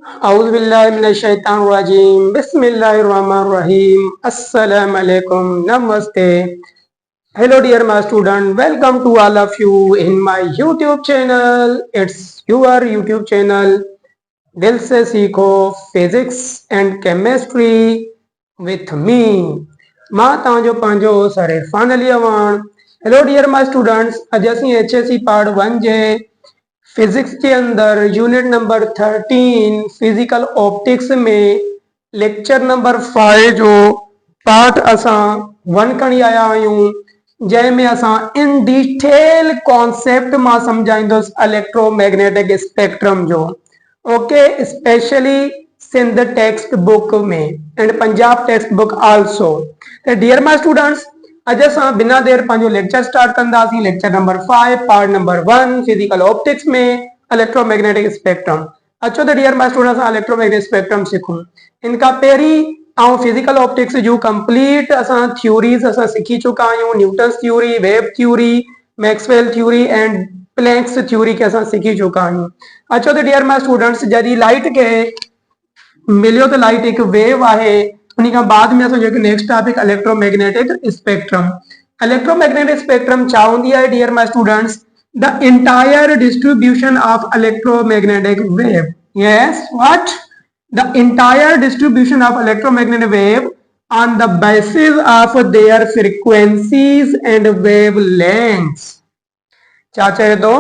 औज़ुबिल्लाहिमिनश्शैतानिर्रजीम बिस्मिल्लाहिर्रहमानिर्रहीम अस्सलाम वालेकुम नमस्ते। Hello dear my student, welcome to all of you in my YouTube channel. It's your YouTube channel दिल से सीखो physics and chemistry with me मां तव्हांजो पंहिंजो sir Irfan Ali Awan. Hello dear my students, अॼु असीं HSC पार्ट 1 जे फिजिक्स के अंदर यूनिट नंबर 13 फिजिकल ऑप्टिक्स में लेक्चर नंबर 5 जो पार्ट असां 1 खणी आया आहियूं, जंहिंमें असां इन डिटेल कॉन्सेप्ट मां सम्झाईंदुसि इलेक्ट्रोमैग्नेटिक स्पेक्ट्रम जो। Okay, specially Sindh text book में and Punjab text book also. Dear my students, अॼु असां बिना देर पंहिंजो लेक्चर स्टार्ट कंदासीं। Lecture number 5 part number 1 physical optics में इलेक्ट्रोमैग्नेटिक स्पेक्ट्रम। अचो त डियर माय स्टूडेंट्स, असां इलेक्ट्रोमैग्नेटिक स्पेक्ट्रम सिखूं। इनका पहिरीं ऐं फिजिकल ऑप्टिक्स जूं कंप्लीट असां थ्योरीज असां सिखी चुका आहियूं। Newton's theory, wave theory, Maxwell theory and planks theory के असां सिखी चुका आहियूं। अचो त डियर माय स्टूडेंट्स, जॾहिं लाइट खे मिलियो त लाइट हिकु वेव आहे, उन खां बाद में असां जेको next topic electromagnetic spectrum. Electromagnetic spectrum छा हूंदी आहे dear my students? The entire distribution of electromagnetic wave. Yes, what? The entire distribution of electromagnetic wave on the basis of their frequencies and wavelengths। छा चए थो?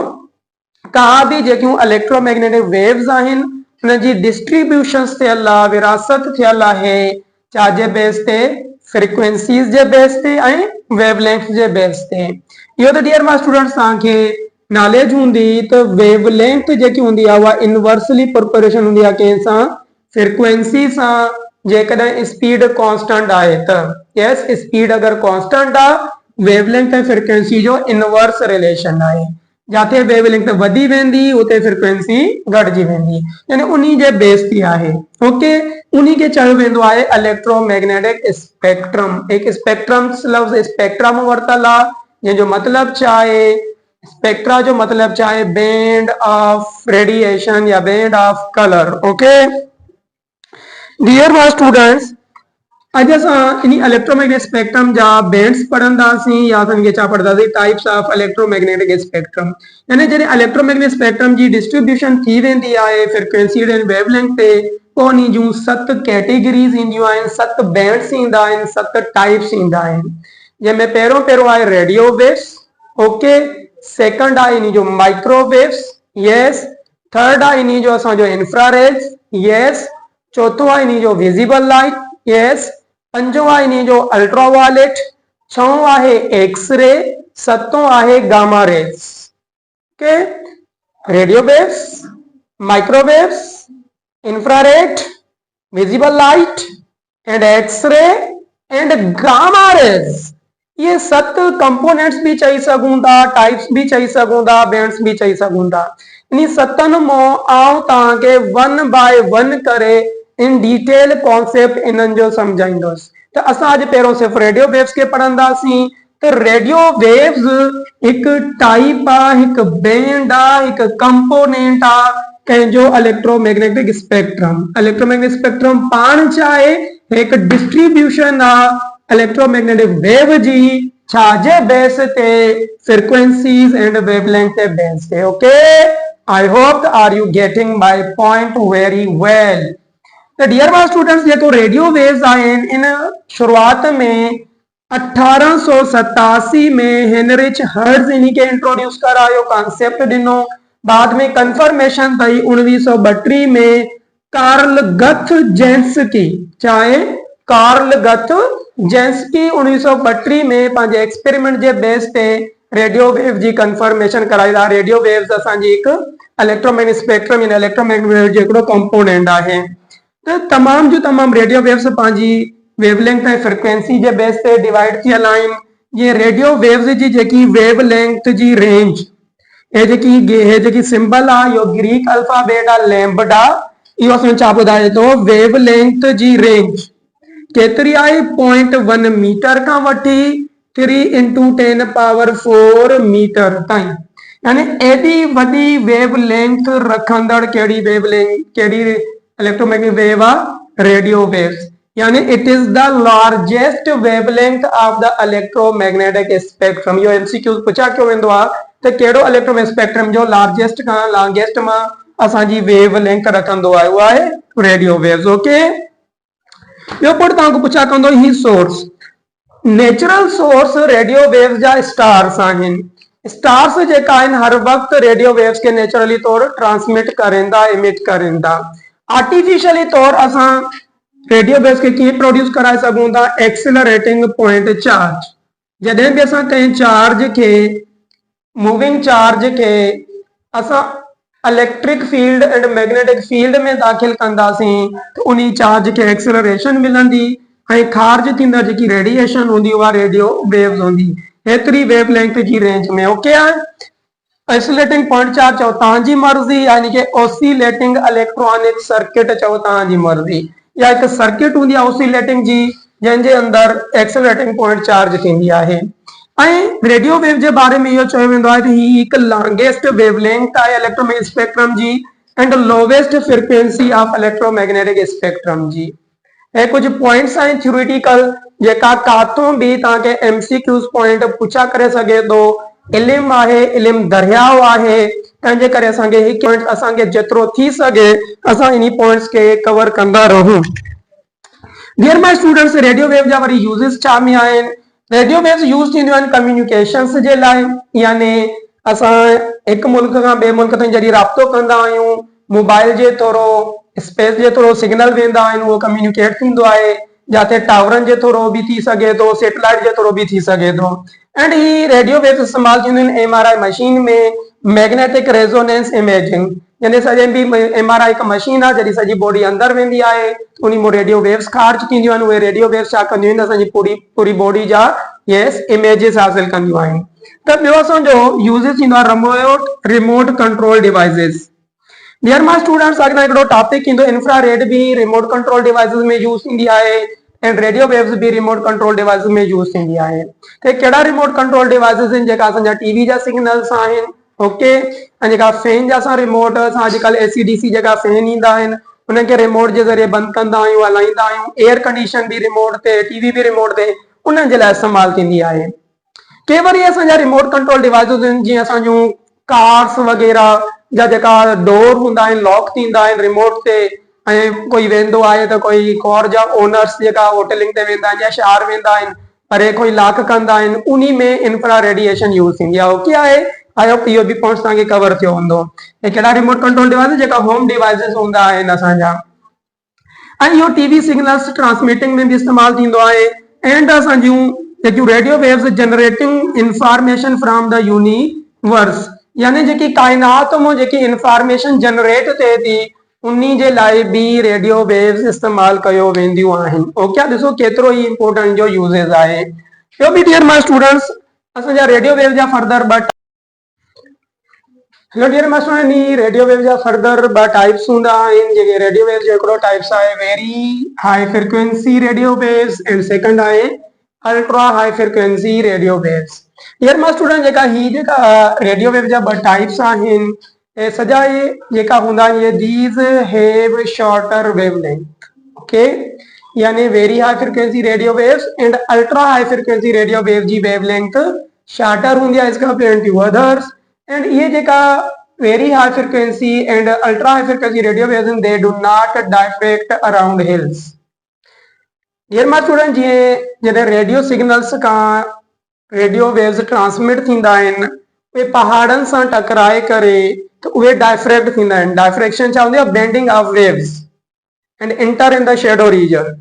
कहा भी जेकियूं electromagnetic waves आहिनि उन जी डिस्ट्रीब्यूशंस थियल आहे, विरासत थियल आहे छाजे बेस ते? फ्रीक्वेंसीज़ जे बेस ते ऐं वेवलेंथ जे बेस ते। इहो त डियर माय स्टूडेंट्स तव्हांखे नॉलेज हूंदी त वेवलेंथ जेकी हूंदी आहे उहा इनवर्सली प्रोपोर्शन हूंदी आहे कंहिंसां? फ्रीक्वेंसी सां। जेकॾहिं स्पीड कांस्टेंट आहे त यस, स्पीड अगर कांस्टेंट आहे, वेवलेंथ ऐं फ्रीक्वेंसी जो इनवर्स रिलेशन आहे। जाते वेवलेंथ वधी वेंदी उते फ्रीक्वेंसी घटिजी वेंदी, यानी उन्ही जे बेस ते आहे। ओके, उन्ही के चयो वेंदो आहे इलेक्ट्रोमैग्नेटिक स्पेक्ट्रम। एक स्पेक्ट्रम लफ्ज़ स्पेक्ट्रम वरतल आहे, जंहिंजो मतलब छा आहे? स्पेक्ट्रा जो मतलब छा आहे? बैंड ऑफ रेडिएशन या band of colour. Okay dear my students, अॼु असां इन इलेक्ट्रोमैग्नेटिक स्पेक्ट्रम जा बैंड्स पढ़ंदासीं या असां छा पढ़ंदासीं? Types of electromagnetic spectrum. यानी जॾहिं इलेक्ट्रोमैग्नेटिक स्पेक्ट्रम जी डिस्ट्रीब्यूशन थी वेंदी आहे फ्रीक्वेंसी एंड वेवलेंथ ते, पोइ उन जूं 7 कैटेगरीज ईंदियूं आहिनि, 7 बैंड्स ईंदा आहिनि, 7 टाइप्स ईंदा आहिनि, जंहिंमें पहिरियों आहे रेडियो वेव्स। ओके, सेकंड आहे इन जो माइक्रोवेव्स। यस, थर्ड आहे इन जो असांजो इंफ्रारेड। यस, चौथो आहे इन जो विजिबल लाइट। यस, पंजो आहे इन जो अल्ट्रावायलेट। छहों आहे एक्सरे। सतों आहे gamma rays. Okay, radio waves, microwaves, infrared, visible light and x ray and gamma rays. ये 7 कंपोनेंट्स भी चई सघूं था, टाइप्स भी चई सघूं था, बैंड्स भी चई सघूं था। इन 7 मां आउं तव्हांखे 1 बाय 1 करे इन डिटेल कॉन्सेप्ट इन्हनि जो समझाईंदुसि। त असां अॼु पहिरियों सिर्फ़ु रेडियो वेव्स खे पढ़ंदासीं। त रेडियो वेव्स हिकु टाइप आहे, हिकु बैंड आहे, हिकु कंपोनेंट आहे कंहिंजो इलेक्ट्रोमैग्नेटिक स्पेक्ट्रम। इलेक्ट्रोमैग्नेटिक स्पेक्ट्रम पाण छा आहे? हिकु डिस्ट्रीब्यूशन आहे इलेक्ट्रोमैग्नेटिक वेव जी छाजे बेस ते? फ्रीक्वेंसीज एंड वेवलेंथ जे बेस ते। Okay, I hope are you getting my point very well. Dear my students, जेको रेडियो वेव्स आहिनि इन शुरुआत में 1887 में हेनरिच हर्ट्ज इन के इंट्रोड्यूस करायो, कॉन्सेप्ट ॾिनो। बाद में कंफर्मेशन थई 1932 में कार्ल गथ जेंस्की। चाहे कार्ल गथ जेंस्की 1932 में पंहिंजे एक्सपेरिमेंट जे बेस ते रेडियो वेव जी कंफर्मेशन कराई। रेडियो वेव्स असांजी हिकु इलेक्ट्रोमैग्नेटिक स्पेक्ट्रम इन इलेक्ट्रोमैग्नेटिक वेव जो हिकिड़ो कंपोनेंट आहे। तो तमाम जो तमाम रेडियो वेव्स पांजी वेवलेंथ ऐं फ्रीक्वेंसी जे बेस ते डिवाइड थियल आहिनि। ये रेडियो वेव्स जी जेकी वेवलेंथ जी रेंज, हे जेकी सिंबल आहे इहो ग्रीक अल्फाबेट आहे लैम्बडा। इहो असां छा ॿुधाए थो? वेवलेंथ जी रेंज केतिरी आहे? 0.1 मीटर खां वठी 3 × 10⁴ मीटर ताईं। यानी एडी वडी वेवलेंथ रखंदड़ कहिड़ी वेवलेंथ, कहिड़ी electromagnetic wave are radio waves, यानी it is the largest wavelength of the electromagnetic spectrum. यो एमसीक्यू पूछा क्यों वेंदो आ त कहिड़ो इलेक्ट्रोमैग्नेटिक स्पेक्ट्रम जो लार्जेस्ट खां लॉन्गेस्ट मां असांजी वेवलेंथ रखंदो आहे, उहा आहे रेडियो वेव्स। ओके, ॿियो पुट तव्हांखो पुछा कंदो ही source, natural source radio waves जा स्टार्स आहिनि। स्टार्स जेका आहिनि हर वक्त रेडियो वेव्स के नेचुरली तौर ट्रांसमिट करें था, इमिट करें था। आर्टिफिशियली तौर असां रेडियो वेव्स के कीअं प्रोड्यूस कराए सघूं था, एक्सिलरेटिंग पॉइंट चार्ज। जॾहिं बि असां कंहिं चार्ज के, मूविंग चार्ज के असां electric field and magnetic field में दाखिल कंदासीं तो उन्हीं चार्ज के एक्सिलरेशन मिलंदी ऐं खारिज थींदड़ जेकी रेडिएशन हूंदी उहा रेडियो वेव्स हूंदी, एतिरी वेवलेंथ जी रेंज में। ओके आहे। एक्सिलेटिंग पॉइंट चार्ज चओ तव्हांजी मर्ज़ी, यानी कि ऑसिलेटिंग इलेक्ट्रॉनिक सर्किट चओ तव्हांजी मर्ज़ी, या हिकु सर्किट हूंदी आहे ऑसिलेटिंग जी जंहिंजे अंदरि एक्सिलेटिंग पॉइंट चार्ज थींदी आहे। ऐं रेडियो वेव जे बारे में इहो चयो वेंदो आहे त ही हिकु लॉन्गेस्ट वेवलेंथ आहे इलेक्ट्रोमैग्नेटिक स्पेक्ट्रम जी and lowest frequency of electromagnetic spectrum जी। ऐं कुछ पॉइंट्स आहिनि थ्योरेटिकल जेका काथों बि तव्हांखे एमसीक्यूज़ पॉइंट पुछा करे सघे थो। इल्मु आहे, इल्मु दरियाव आहे, तंहिंजे करे असांखे ही पॉइंट असांखे जेतिरो थी सघे असां इन पॉइंट्स खे कवर कंदा रहूं। Dear my students, radio wave जा वरी यूज़ेस छा में आहिनि? रेडियो वेव्स यूज़ थींदियूं आहिनि कम्युनिकेशंस जे लाइ, यानी असां हिकु मुल्क खां ॿिए मुल्क ताईं जॾहिं राब्तो कंदा आहियूं, मोबाइल जे थोरो, स्पेस जे थोरो सिग्नल वेंदा आहिनि, उहो कम्युनिकेट थींदो आहे, जिते टावरनि जे थोरो बि थी सघे थो, सैटेलाइट जे थोरो बि थी सघे थो। एंड ही रेडियो वेव्स इस्तेमालु थींदियूं आहिनि MRI मशीन में, मैग्नेटिक रेजोनेंस इमेजिंग, यानी सॼे बि MRI हिकु मशीन आहे, जॾहिं सॼी बॉडी अंदरि वेंदी आहे त उन मां रेडियो वेव्स ख़ारिज थींदियूं आहिनि। उहे रेडियो वेव्स छा कंदियूं आहिनि, असांजी पूरी बॉडी जा यस इमेजिस हासिल कंदियूं आहिनि। त ॿियो असांजो यूज़ेस थींदो आहे remote control devices. Dear my students, अॻियां हिकिड़ो टॉपिक ईंदो, इंफ्रारेड बि रिमोट कंट्रोल डिवाइसेस में यूज़ थींदी आहे एंड रेडियो वेव्स भी रिमोट कंट्रोल डिवाइसेस में यूज़ थींदी आहे। त कहिड़ा रिमोट कंट्रोल डिवाइसेस आहिनि जेका असांजा टीवी जा सिग्नल्स आहिनि, ओके, ऐं जेका फैन जा असां रिमोट, असां अॼुकल्ह AC/DC जेका फैन ईंदा आहिनि उनखे रिमोट जे ज़रिए बंदि कंदा आहियूं, हलाईंदा आहियूं, एयर कंडीशन बि रिमोट ते, टीवी बि रिमोट ते, उन्हनि जे लाइ इस्तेमालु थींदी आहे। के वरी असांजा रिमोट कंट्रोल डिवाइसेस आहिनि जीअं असांजूं कार्स वग़ैरह जा जेका डोर हूंदा आहिनि, लॉक थींदा आहिनि रिमोट ते, ऐं कोई वेंदो आहे त कोई कार जा ओनर्स जेका होटलिंग ते वेंदा आहिनि या शहर वेंदा आहिनि, परे कोई लॉक कंदा आहिनि, उन्ही में इंफ्रा रेडिएशन यूज़ थींदी आहे। ओके आहे, आई होप इहो बि पॉइंट्स तव्हांखे कवर थियो हूंदो। ऐं कहिड़ा रिमोट कंट्रोल डिवाइस जेका होम डिवाइसेस हूंदा आहिनि असांजा, ऐं इहो टीवी सिग्नल्स ट्रांसमिटिंग में बि इस्तेमालु थींदो आहे एंड असांजूं जेकियूं radio waves generating information from the universe, यानी जेकी काइनात में जेकी इंफॉर्मेशन जनरेट थिए थी उन्ही जे लाइ बि रेडियो वेव्स इस्तेमालु कयो वेंदियूं आहिनि। ओके, ॾिसो केतिरो ई इंपॉर्टेंट जो यूज़ेस आहे। ॿियो बि डियर माय स्टूडेंट्स, असांजा रेडियो वेव जा further hello dear my student, radio wave जा फर्दर ॿ टाइप्स हूंदा आहिनि। जेके रेडियो वेव जो हिकिड़ो टाइप्स आहे very high frequency radio waves and second आहे ultra high frequency radio waves. Dear my student, जेका रेडियो वेव जा ॿ टाइप्स आहिनि, ऐं सॼा इहे जेका हूंदा आहिनि ये these have shorter wavelength, okay, यानी very high frequency radio waves and ultra high frequency radio wave जी वेवलेंथ शॉर्टर हूंदी आहे as compare to others. And ये जेका very high frequency and ultra high frequency radio waves they do not diffract around hills. Dear my student, जॾहिं radio signals खां radio waves transmit थींदा आहिनि, उहे पहाड़नि सां टकराए करे त उहे डायफ्रेक्ट थींदा आहिनि। डायफ्रेक्शन छा हूंदी आहे? Bending of waves and inter in the shadow reason.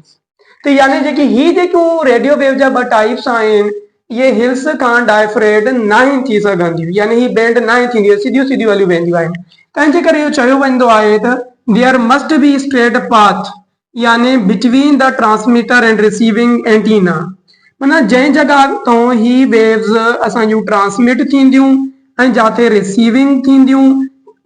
तो यानी जेकियूं रेडियो वेव जा ॿ टाइप्स आहिनि, ये हिल्स खां डायफ्रेक्ट न थी सघंदियूं, यानी ही बेंड न थींदियूं, सिधियूं सिधियूं हलियूं वेंदियूं आहिनि। तंहिंजे करे इहो चयो वेंदो आहे त there must be straight path, यानी between the transmitter and receiving antenna, माना जंहिं जगह तो ही वेव्स असांजूं ट्रांसमिट थींदियूं ऐं जाते रिसीविंग थींदियूं,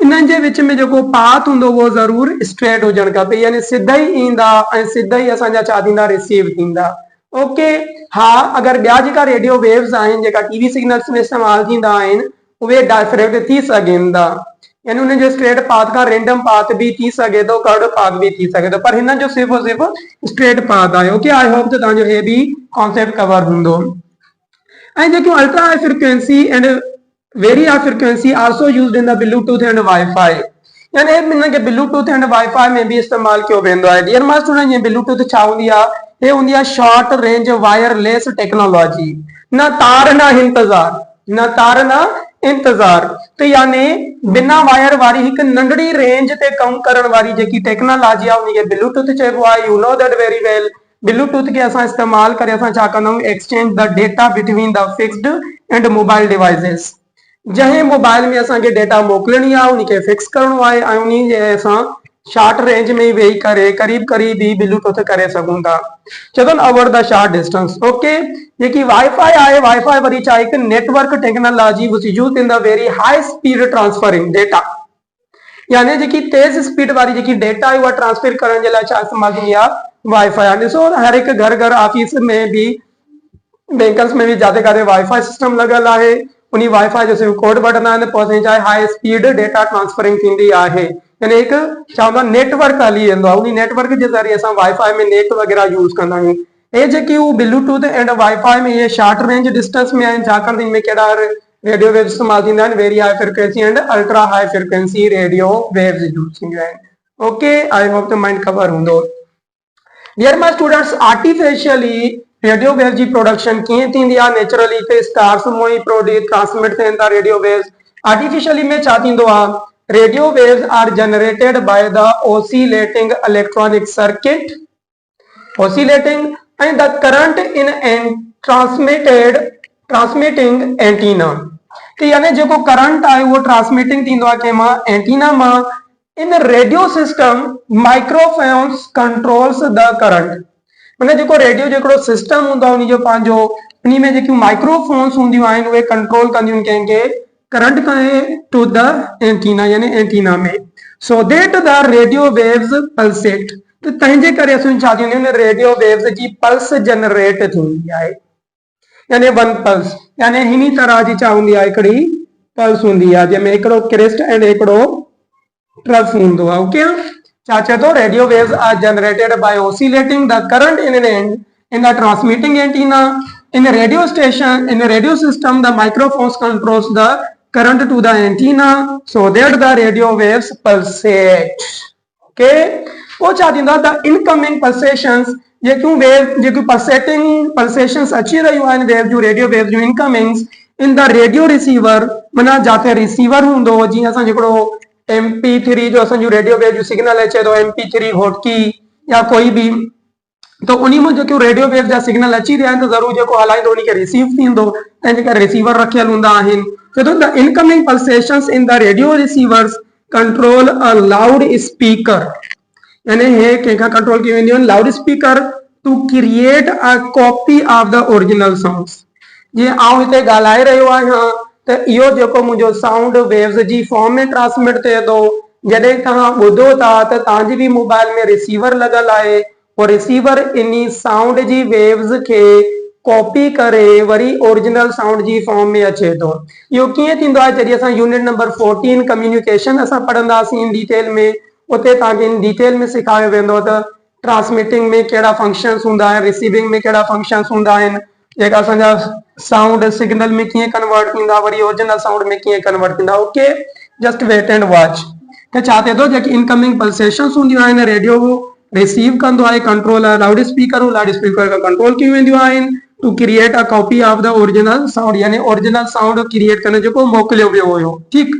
इन्हनि जे विच में जेको पाथ हूंदो उहो ज़रूर स्ट्रेट हुजणु खपे, यानी सिधा ई ईंदा ऐं सिधा ई असांजा छा थींदा? रिसीव थींदा। ओके, हाँ, अगर ॿिया जेका रेडियो वेव्स आहिनि जेका टीवी सिग्नल्स में इस्तेमालु थींदा आहिनि उहे डायफ्रेक्ट थी सघनि था। यानी उन्हें जो स्ट्रेट पाथ का रेंडम पाथ भी थी सके तो कर्व पाथ भी थी सके तो पर हिन जो सिर्फ और सिर्फ स्ट्रेट पाथ आयो। ओके आई होप तो जो है भी कॉन्सेप्ट कवर हुंदो। एंड जो ultra high frequency and very high frequency also used in the Bluetooth and wifi. यानी हिन के ब्लूटूथ एंड वाईफाई में भी इस्तेमाल कियो वेंदो आहे। डियर माय स्टूडेंट, ये ब्लूटूथ छा हुंदी आहे? ये हुंदी आहे शॉर्ट रेंज वायरलेस टेक्नोलॉजी। ना तार ना इंतजार, ना तार ना इंतजार। तो यानी बिना वायर वारी एक नंढड़ी रेंज ते कम करण वारी जेकी टेक्नोलॉजी आहे उनखे ब्लूटूथ चइबो आहे। You know that very well. Bluetooth के असां इस्तेमाल करे असां छा कंदा आहियूं? Exchange the data between the fixed and mobile devices. जंहिं मोबाइल में असांखे डेटा मोकिलणी आहे उनखे फिक्स करणो आहे ऐं उन जे असां शॉर्ट रेंज में वेही करे करीब करीब ही ब्लूटूथ करे सघूं था। चवनि over the short distance. Okay, जेकी वाईफाई आहे, वाईफाई वरी छा हिकु network technology which is used in the very high speed transferring data. यानी जेकी तेज स्पीड वाली जेकी डेटा आहे उहा ट्रांसफर करण जे लाइ छा इस्तेमाल थींदी आहे? वाईफाई। ॾिसो हर हिकु घर ऑफिस में भी बैंकर्स में भी जाते काथे वाईफाई सिस्टम लॻल आहे। उन वाईफाई जो सिर्फ कोड वठंदा आहिनि, पोइ असांजी छा आहे हाई स्पीड डेटा ट्रांसफरिंग थींदी आहे। यानी हिकु छा हूंदो आहे नेटवर्क हली वेंदो आहे। उन नेटवर्क जे ज़रिए असां वाईफाई में नेट वग़ैरह यूज़ कंदा आहियूं। हे जेकी हू ब्लूटूथ एंड वाईफाई में ये शॉर्ट रेंज डिस्टेंस में आहिनि, छाकाणि इनमें कहिड़ा रेडियो वेव्स इस्तेमाल थींदा आहिनि? Very high frequency and ultra high frequency radio waves use थींदियूं आहिनि। Okay, I hope the mind cover हूंदो। Dear my students, artificially radio wave जी प्रोडक्शन कीअं थींदी आहे? नेचुरली हिते स्टार्स मों ई ट्रांसमिट थियनि था रेडियो वेव्स। आर्टिफिशियली में छा थींदो आहे? Radio waves are generated by the oscillating electronic circuit, oscillating and the current in an transmitting antenna. तो यानी जेको करंट आहे वो ट्रांसमिटिंग थींदो आहे कंहिं मां? एंटीना मां। इन radio system microphones controls the current. माना जेको रेडियो जेको सिस्टम हूंदो आहे उन जो पंहिंजो उन में जेकी माइक्रोफोन्स हूंदियूं आहिनि उहे कंट्रोल कंदियूं कंहिंखे? करंट खे टू द एंटीना, यानी एंटीना में, सो that the radio waves pulsate. तो तंहिंजे करे असां छा थींदियूं आहिनि? रेडियो वेव्स जी पल्स जनरेट थींदी आहे। यानी वन पल्स, यानी हिन तरह जी छा हूंदी आहे? हिकिड़ी पल्स हूंदी आहे जंहिंमें हिकिड़ो क्रिस्ट एंड हिकिड़ो ट्रफ हूंदो आहे। ओके, छा चए थो? Radio waves are generated by oscillating the current in the transmitting antenna. In radio station, in radio system the microphones controls the current to the antenna so that the radio waves pulsate. Okay, वो छा थींदो आहे? The incoming pulsations, जेकियूं wave जेकियूं pulsations अची रहियूं आहिनि wave जूं, रेडियो वेव जूं incomings in the radio receiver, माना जाते रिसीवर हूंदो, जीअं असां हिकिड़ो MP3 जो असो रेडियो वेव जो सिग्नल अचे तो MP3 होटकी या कोई भी, तो उन्हीं में जो रेडियो वेव जा सिग्नल अची रहा है तो जरूर जो हलाइंदो उनके रिसीव थींदो, रिसीवर रखियल हुंदा आहिनि। तो the incoming pulsations in the radio receivers control a loudspeaker, यानी हे कंहिंखां कंट्रोल की वेंदियूं आहिनि loudspeaker to create a copy of the original sounds. जीअं आउं हिते ॻाल्हाए रहियो आहियां तो इहो जेको मुंहिंजो साउंड वेव्स जी फॉर्म में ट्रांसमिट थिए थो, जॾहिं तव्हां ॿुधो था त तव्हांजी भी मोबाइल में रिसीवर लॻल आहे, और रिसीवर इन्ही साउंड जी वेव्स के कॉपी करे वरी ओरिजिनल साउंड जी फॉर्म में अचे थो। इहो कीअं थींदो आहे? जॾहिं असां यूनिट नंबर 14 कम्युनिकेशन असां पढ़ंदासीं इन डिटेल में, उते तव्हांखे इन डिटेल में सिखायो वेंदो त ट्रांसमिटिंग में कहिड़ा फंक्शंस हूंदा आहिनि, रिसीविंग में कहिड़ा फंक्शंस हूंदा आहिनि, जेका असांजा साउंड सिग्नल में कीअं कन्वर्ट थींदा, वरी ओरिजिनल साउंड में कीअं कन्वर्ट थींदा। Okay, just wait and watch. त छा थिए थो? जेकी इनकमिंग पल्सेशंस हूंदियूं आहिनि रेडियो रिसीव कंदो आहे, कंट्रोल लाउड स्पीकर खां कंट्रोल कयूं वेंदियूं आहिनि to create a copy of the original sound, यानी ओरिजिनल साउंड क्रिएट करने जेको मोकिलियो वियो हुयो। ठीकु।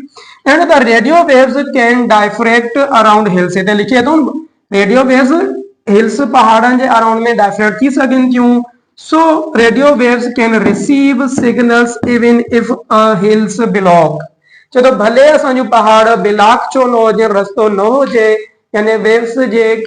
And the radio waves can diffract around hills, हिते लिखे थो रेडियो वेव्स हिल्स पहाड़नि जे अराउंड में डाइफ्रेक्ट थी सघनि थियूं। So radio waves can receive signals even if a hills block। चलो भले असांजो पहाड़ ब्लॉक छो न हुजे, रस्तो न हुजे, यानी वेव्स जे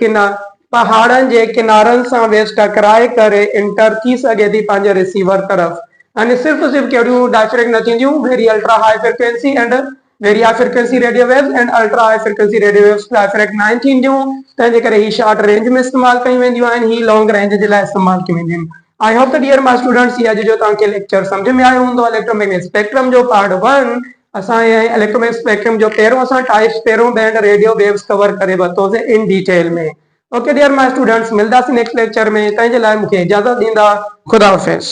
पहाड़नि जे किनारनि सां वेव्स टकराए करे इंटर थी सघे थी पंहिंजे रिसीवर तरफ़। यानी सिर्फ़ कहिड़ियूं डाइफ्रेक्ट न थींदियूं, very ultra high frequency and very high frequency radio waves and ultra high frequency radio waves diffract न थींदियूं। तंहिंजे करे ही शॉर्ट रेंज में इस्तेमाल कयूं वेंदियूं आहिनि, ही लॉन्ग रेंज जे लाइ इस्तेमाल कयूं वेंदियूं आहिनि। I hope the dear my students ये जो तव्हांखे लेक्चर समझ में आयो हूंदो। इलेक्ट्रोमैग्नेटिक स्पेक्ट्रम जो पार्ट 1 असां इलेक्ट्रोमैग्नेटिक स्पेक्ट्रम जो पहिरों असां टाइप्स पहिरों बैंड रेडियो वेव्स कवर करे वरितोसीं इन डिटेल में। ओके डियर माय स्टूडेंट्स, मिलंदासीं नेक्स्ट लेक्चर में। तंहिंजे लाइ मूंखे इजाज़त ॾींदा। ख़ुदा हाफ़िज़।